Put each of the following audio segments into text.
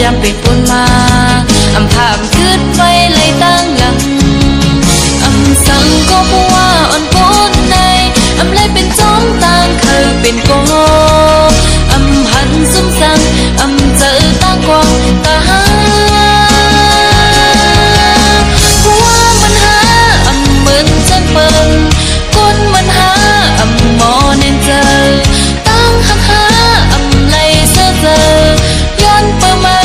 ยามเป็นปุ่นมาอำภาพคืดไว้เลยตั้งหลังอำสังก็เพราะว่าอ่อนก้นในอำเลยเป็นจ้องต่างเคยเป็นโกอำหันซุ่มสังอำเจอตั้งกวางตาหาเพราะว่ามันหาอำเหมือนจันเปิงก้นมันหาอำหมอเน้นเจอตั้งหักหาอำเลยเสื้อเจอย้อนเปิดมา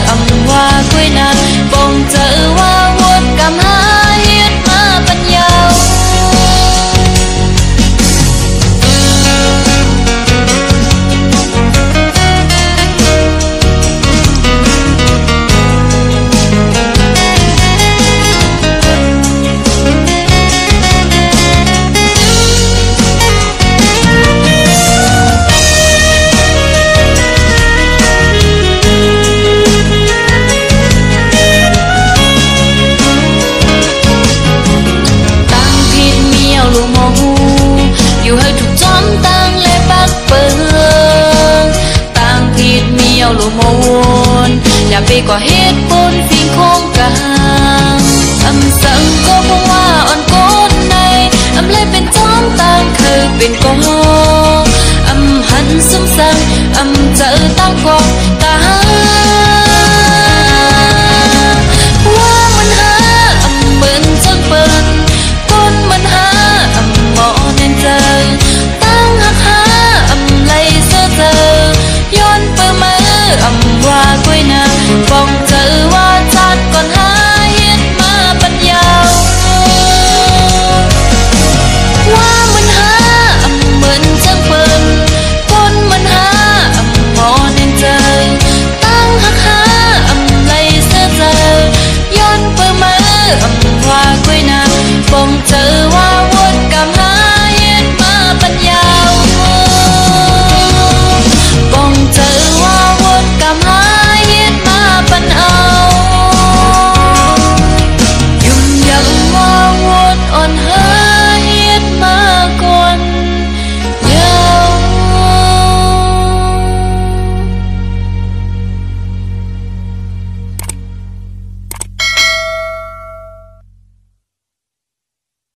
อำว่าคุยนานบ่งเจอว่าวนกำหาเฮ็ดมาปัญญาอยู่ให้ถูกจอมตั้งและปักเปิงตั้งผิดมีเอาลูโมวนอย่าไปก่อเหตุบนสิ่งโครงกลางอำสังก็เพราะว่าอ่อนก้นในอำเลยเป็นจอมตั้งเคยเป็นกองอำหันซุ่มสังอำเจอตั้งกอง